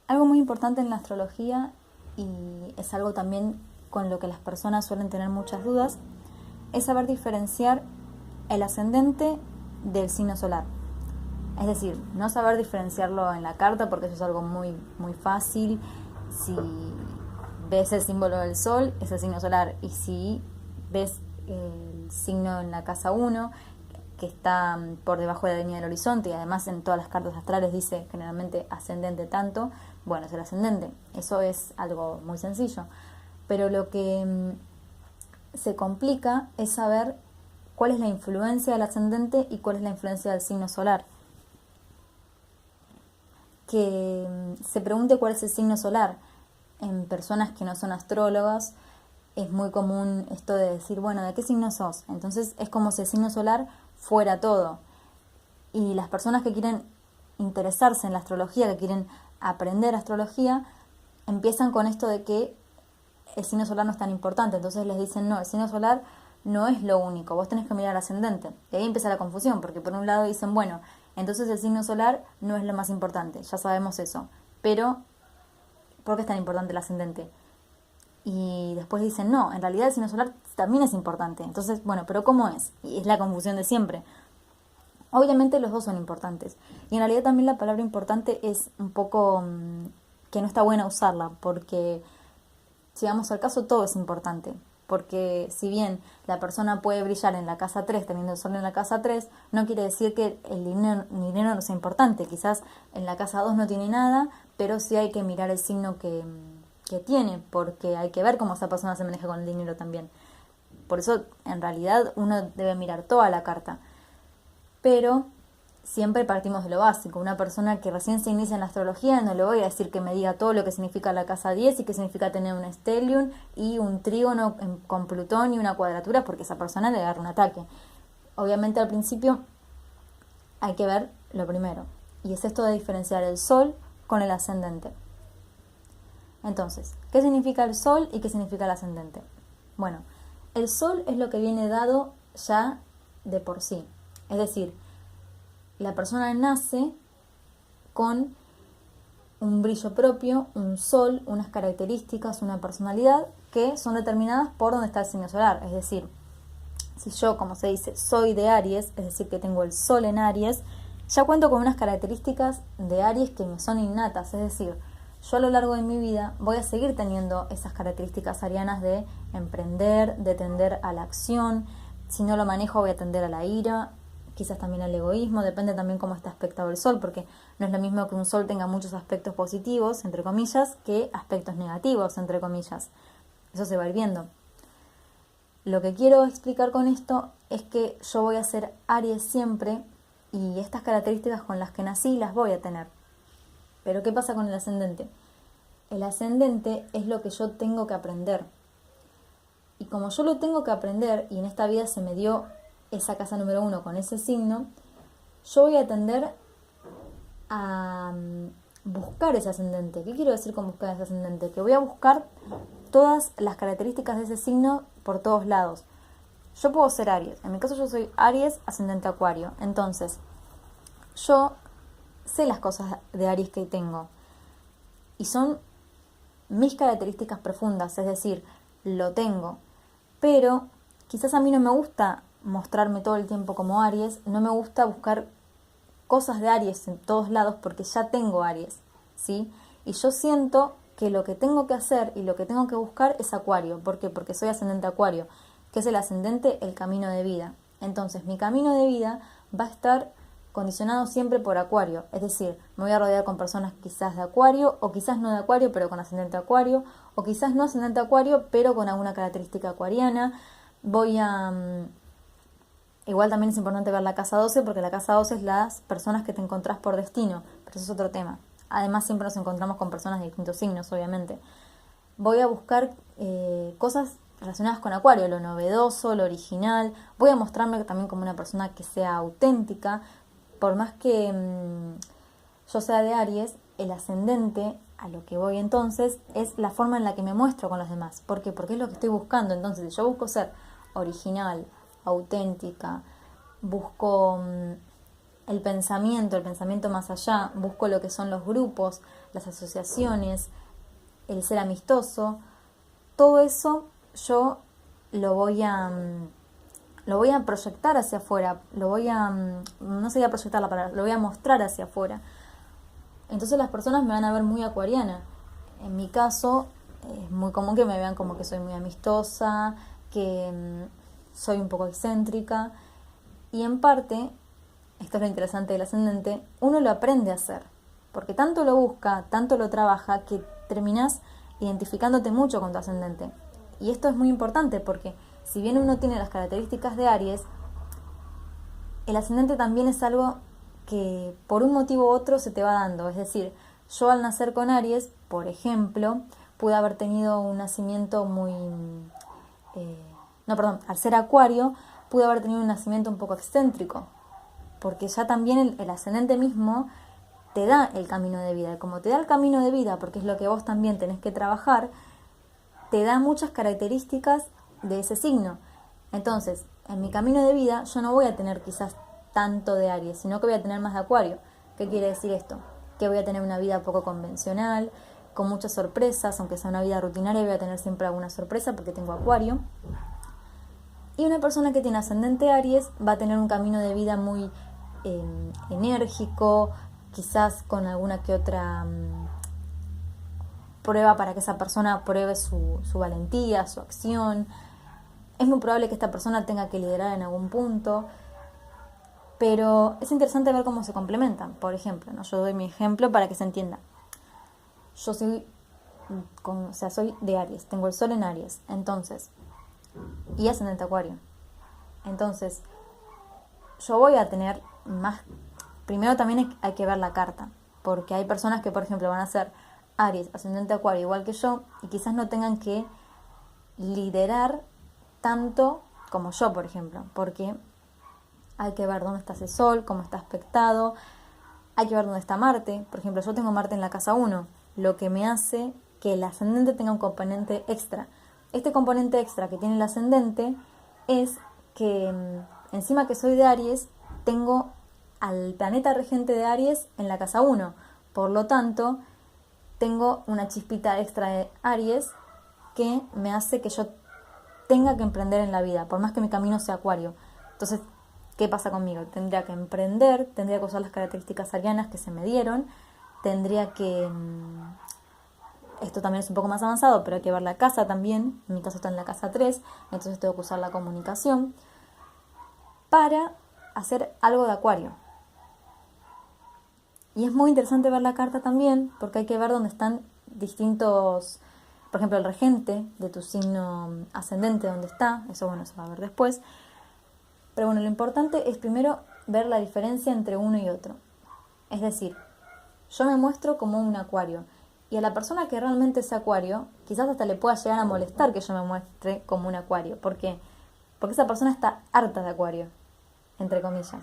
Algo muy importante en la astrología, y es algo también con lo que las personas suelen tener muchas dudas, es saber diferenciar el ascendente del signo solar. Es decir, no saber diferenciarlo en la carta, porque eso es algo muy, muy fácil. Si ves el símbolo del sol, es el signo solar. Y si ves el signo en la casa 1, que está por debajo de la línea del horizonte, y además en todas las cartas astrales dice generalmente ascendente tanto, bueno, es el ascendente. Eso es algo muy sencillo. Pero lo que se complica es saber cuál es la influencia del ascendente y cuál es la influencia del signo solar. Que se pregunte cuál es el signo solar. En personas que no son astrólogas es muy común esto de decir, bueno, ¿de qué signo sos? Entonces es como si el signo solar fuera todo. Y las personas que quieren interesarse en la astrología, que quieren aprender astrología, empiezan con esto de que el signo solar no es tan importante. Entonces les dicen, no, el signo solar no es lo único, vos tenés que mirar al ascendente. Y ahí empieza la confusión, porque por un lado dicen, bueno, entonces el signo solar no es lo más importante, ya sabemos eso. Pero, ¿por qué es tan importante el ascendente? Y después dicen, no, en realidad el signo solar también es importante. Entonces, bueno, pero ¿cómo es? Y es la confusión de siempre. Obviamente los dos son importantes. Y en realidad también la palabra importante es un poco que no está buena usarla, porque si vamos al caso, todo es importante. Porque si bien la persona puede brillar en la casa 3 teniendo el sol en la casa 3, no quiere decir que el dinero no sea importante. Quizás en la casa 2 no tiene nada, pero sí hay que mirar el signo que tiene, porque hay que ver cómo esa persona se maneja con el dinero también. Por eso, en realidad, uno debe mirar toda la carta. Pero siempre partimos de lo básico. Una persona que recién se inicia en la astrología, no le voy a decir que me diga todo lo que significa la casa 10 y qué significa tener un stellium y un trígono con Plutón y una cuadratura, porque esa persona le agarra un ataque. Obviamente al principio hay que ver lo primero, y es esto de diferenciar el sol con el ascendente. Entonces, ¿qué significa el sol y qué significa el ascendente? Bueno, el sol es lo que viene dado ya de por sí. Es decir, la persona nace con un brillo propio, un sol, unas características, una personalidad que son determinadas por donde está el signo solar. Es decir, si yo, como se dice, soy de Aries, es decir, que tengo el sol en Aries, ya cuento con unas características de Aries que me son innatas. Es decir, yo a lo largo de mi vida voy a seguir teniendo esas características arianas de emprender, de tender a la acción. Si no lo manejo, voy a tender a la ira, quizás también al egoísmo. Depende también cómo está aspectado el sol, porque no es lo mismo que un sol tenga muchos aspectos positivos, entre comillas, que aspectos negativos, entre comillas. Eso se va a ir viendo. Lo que quiero explicar con esto es que yo voy a ser Aries siempre, y estas características con las que nací las voy a tener. Pero ¿qué pasa con el ascendente? El ascendente es lo que yo tengo que aprender. Y como yo lo tengo que aprender, y en esta vida se me dio esa casa número 1 con ese signo, yo voy a tender a buscar ese ascendente. ¿Qué quiero decir con buscar ese ascendente? Que voy a buscar todas las características de ese signo por todos lados. Yo puedo ser Aries. En mi caso yo soy Aries, ascendente Acuario. Entonces, yo sé las cosas de Aries que tengo. Y son mis características profundas. Es decir, lo tengo. Pero quizás a mí no me gusta mostrarme todo el tiempo como Aries. No me gusta buscar cosas de Aries en todos lados porque ya tengo Aries, ¿sí? Y yo siento que lo que tengo que hacer y lo que tengo que buscar es Acuario. ¿Por qué? Porque soy ascendente Acuario. ¿Qué es el ascendente? El camino de vida. Entonces, mi camino de vida va a estar condicionado siempre por Acuario. Es decir, me voy a rodear con personas quizás de Acuario, o quizás no de Acuario, pero con ascendente Acuario, o quizás no ascendente Acuario, pero con alguna característica acuariana. Voy a... Igual también es importante ver la casa 12, porque la casa 12 es las personas que te encontrás por destino, pero eso es otro tema. Además siempre nos encontramos con personas de distintos signos, obviamente. Voy a buscar cosas relacionadas con Acuario, lo novedoso, lo original. Voy a mostrarme también como una persona que sea auténtica. Por más que yo sea de Aries, el ascendente, a lo que voy entonces, es la forma en la que me muestro con los demás. ¿Por qué? Porque es lo que estoy buscando. Entonces, si yo busco ser original, auténtica, busco el pensamiento más allá, busco lo que son los grupos, las asociaciones, el ser amistoso, todo eso yo lo voy a proyectar hacia afuera, no sería proyectar la palabra, lo voy a mostrar hacia afuera. Entonces las personas me van a ver muy acuariana. En mi caso, es muy común que me vean como que soy muy amistosa, que soy un poco excéntrica. Y en parte, esto es lo interesante del ascendente, uno lo aprende a hacer. Porque tanto lo busca, tanto lo trabaja, que terminás identificándote mucho con tu ascendente. Y esto es muy importante porque si bien uno tiene las características de Aries, el ascendente también es algo que por un motivo u otro se te va dando. Es decir, yo al nacer con Aries, por ejemplo, pude haber tenido un nacimiento muy... al ser Acuario, pude haber tenido un nacimiento un poco excéntrico. Porque ya también el ascendente mismo te da el camino de vida. Como te da el camino de vida, porque es lo que vos también tenés que trabajar, te da muchas características de ese signo. Entonces, en mi camino de vida yo no voy a tener quizás tanto de Aries, sino que voy a tener más de Acuario. ¿Qué quiere decir esto? Que voy a tener una vida poco convencional, con muchas sorpresas, aunque sea una vida rutinaria, voy a tener siempre alguna sorpresa porque tengo Acuario. Y una persona que tiene ascendente Aries va a tener un camino de vida muy enérgico, quizás con alguna que otra prueba para que esa persona pruebe su valentía, su acción. Es muy probable que esta persona tenga que liderar en algún punto, pero es interesante ver cómo se complementan. Por ejemplo, ¿no? Yo doy mi ejemplo para que se entienda. Yo soy de Aries, tengo el sol en Aries, entonces, y ascendente Acuario. Entonces, yo voy a tener más... Primero también hay que ver la carta, porque hay personas que, por ejemplo, van a ser Aries, ascendente Acuario, igual que yo, y quizás no tengan que liderar tanto como yo, por ejemplo, porque hay que ver dónde está ese sol, cómo está aspectado, hay que ver dónde está Marte. Por ejemplo, yo tengo Marte en la casa 1, lo que me hace que el ascendente tenga un componente extra. Este componente extra que tiene el ascendente es que encima que soy de Aries, tengo al planeta regente de Aries en la casa 1. Por lo tanto, tengo una chispita extra de Aries que me hace que yo tenga que emprender en la vida, por más que mi camino sea Acuario. Entonces, ¿qué pasa conmigo? Tendría que emprender, tendría que usar las características arianas que se me dieron, tendría que... Esto también es un poco más avanzado, pero hay que ver la casa también. En mi caso está en la casa 3, entonces tengo que usar la comunicación para hacer algo de Acuario. Y es muy interesante ver la carta también, porque hay que ver dónde están distintos... Por ejemplo, el regente de tu signo ascendente, dónde está. Eso, bueno, se va a ver después. Pero bueno, lo importante es primero ver la diferencia entre uno y otro. Es decir, yo me muestro como un Acuario. Y a la persona que realmente es Acuario, quizás hasta le pueda llegar a molestar que yo me muestre como un Acuario. ¿Por qué? Porque esa persona está harta de Acuario, entre comillas.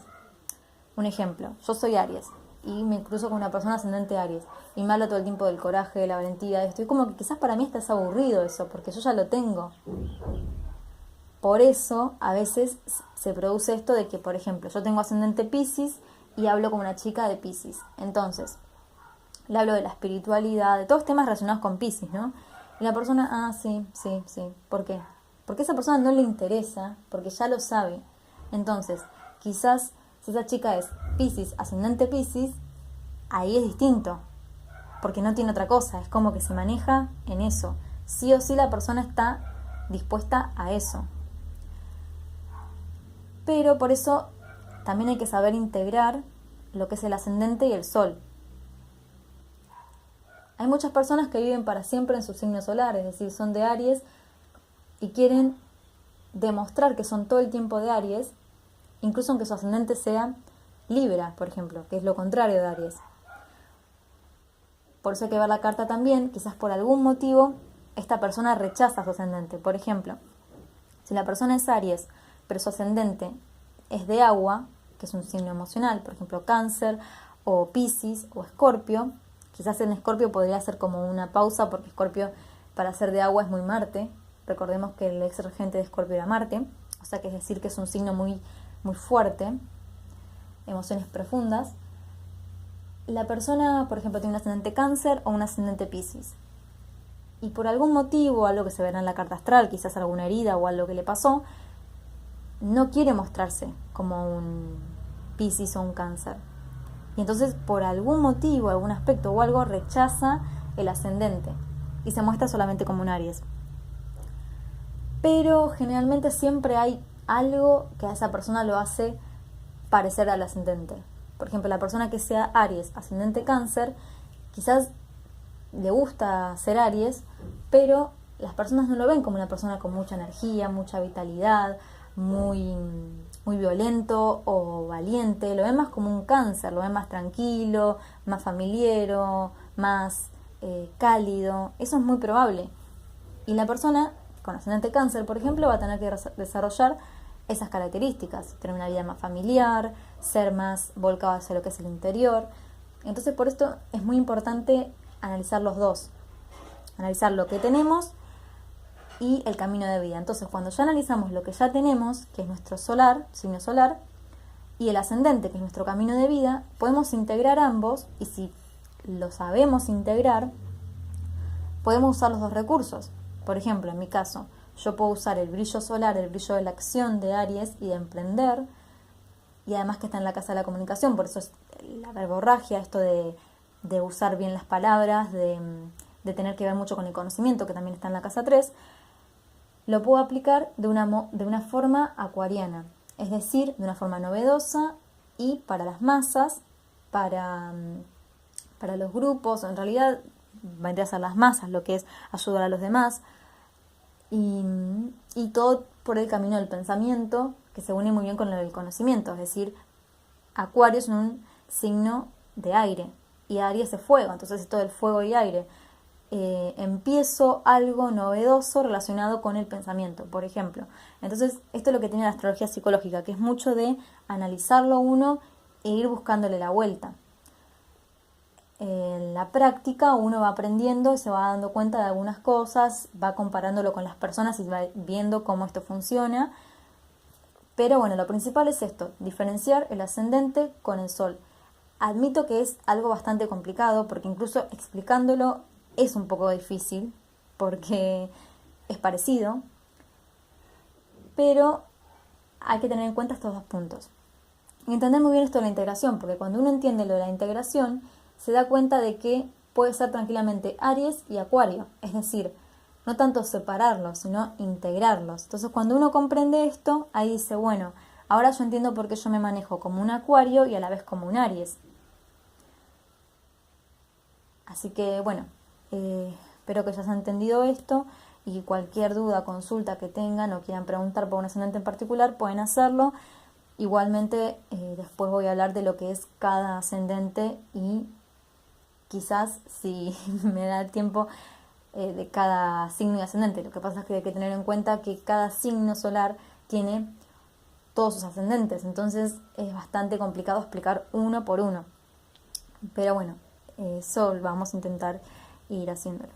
Un ejemplo, yo soy Aries y me cruzo con una persona ascendente Aries y me habla todo el tiempo del coraje, de la valentía, de esto. Y como que quizás para mí está aburrido eso, porque yo ya lo tengo. Por eso a veces se produce esto de que, por ejemplo, yo tengo ascendente Piscis y hablo con una chica de Piscis. Entonces, le hablo de la espiritualidad, de todos temas relacionados con Piscis, ¿no? Y la persona, sí. ¿Por qué? Porque a esa persona no le interesa, porque ya lo sabe. Entonces, quizás si esa chica es Piscis, ascendente Piscis, ahí es distinto, porque no tiene otra cosa, es como que se maneja en eso. Sí o sí la persona está dispuesta a eso. Pero por eso también hay que saber integrar lo que es el ascendente y el sol. Hay muchas personas que viven para siempre en su signo solar, es decir, son de Aries y quieren demostrar que son todo el tiempo de Aries, incluso aunque su ascendente sea Libra, por ejemplo, que es lo contrario de Aries. Por eso hay que ver la carta también, quizás por algún motivo esta persona rechaza su ascendente. Por ejemplo, si la persona es Aries, pero su ascendente es de agua, que es un signo emocional, por ejemplo Cáncer o Piscis o Escorpio, quizás en Escorpio podría ser como una pausa porque Escorpio para ser de agua es muy Marte. Recordemos que el ex regente de Escorpio era Marte, o sea que es decir que es un signo muy, muy fuerte. emociones profundas, la persona, por ejemplo, tiene un ascendente Cáncer o un ascendente Piscis. Y por algún motivo, algo que se verá en la carta astral, quizás alguna herida o algo que le pasó, no quiere mostrarse como un Piscis o un Cáncer. Y entonces, por algún motivo, algún aspecto o algo, rechaza el ascendente y se muestra solamente como un Aries. Pero generalmente siempre hay algo que a esa persona lo hace parecer al ascendente. Por ejemplo, la persona que sea Aries, ascendente Cáncer, quizás le gusta ser Aries, pero las personas no lo ven como una persona con mucha energía, mucha vitalidad, muy violento o valiente. Lo ven más como un Cáncer, lo ven más tranquilo, más familiero, más cálido. Eso es muy probable. Y la persona con ascendente Cáncer, por ejemplo, va a tener que desarrollar esas características, tener una vida más familiar, ser más volcado hacia lo que es el interior. Entonces, por esto es muy importante analizar los dos, analizar lo que tenemos y el camino de vida. Entonces, cuando ya analizamos lo que ya tenemos, que es nuestro solar, signo solar, y el ascendente, que es nuestro camino de vida, podemos integrar ambos, y si lo sabemos integrar, podemos usar los dos recursos. Por ejemplo, en mi caso, yo puedo usar el brillo solar, el brillo de la acción de Aries y de emprender, y además que está en la casa de la comunicación, por eso es la verborragia, esto de usar bien las palabras, de tener que ver mucho con el conocimiento, que también está en la casa 3, lo puedo aplicar de una forma acuariana, es decir, de una forma novedosa y para las masas, para los grupos, en realidad vendría a ser las masas, lo que es ayudar a los demás, y todo por el camino del pensamiento, que se une muy bien con el conocimiento, es decir, Acuario es un signo de aire y Aries es fuego, entonces es todo el fuego y aire. Empiezo algo novedoso relacionado con el pensamiento, por ejemplo. Entonces, esto es lo que tiene la astrología psicológica, que es mucho de analizarlo uno e ir buscándole la vuelta. En la práctica uno va aprendiendo y se va dando cuenta de algunas cosas, va comparándolo con las personas y va viendo cómo esto funciona. Pero bueno, lo principal es esto, diferenciar el ascendente con el sol. Admito que es algo bastante complicado porque incluso explicándolo es un poco difícil porque es parecido, pero hay que tener en cuenta estos dos puntos. Y entender muy bien esto de la integración, porque cuando uno entiende lo de la integración, se da cuenta de que puede ser tranquilamente Aries y Acuario, es decir, no tanto separarlos, sino integrarlos. Entonces, cuando uno comprende esto, ahí dice, bueno, ahora yo entiendo por qué yo me manejo como un Acuario y a la vez como un Aries. Así que, bueno, espero que ya se haya entendido esto y cualquier duda, consulta que tengan o quieran preguntar por un ascendente en particular, pueden hacerlo. Igualmente, después voy a hablar de lo que es cada ascendente y quizás, si me da el tiempo, de cada signo y ascendente. Lo que pasa es que hay que tener en cuenta que cada signo solar tiene todos sus ascendentes, entonces es bastante complicado explicar uno por uno. Pero bueno, eso vamos a intentar ir haciéndolo.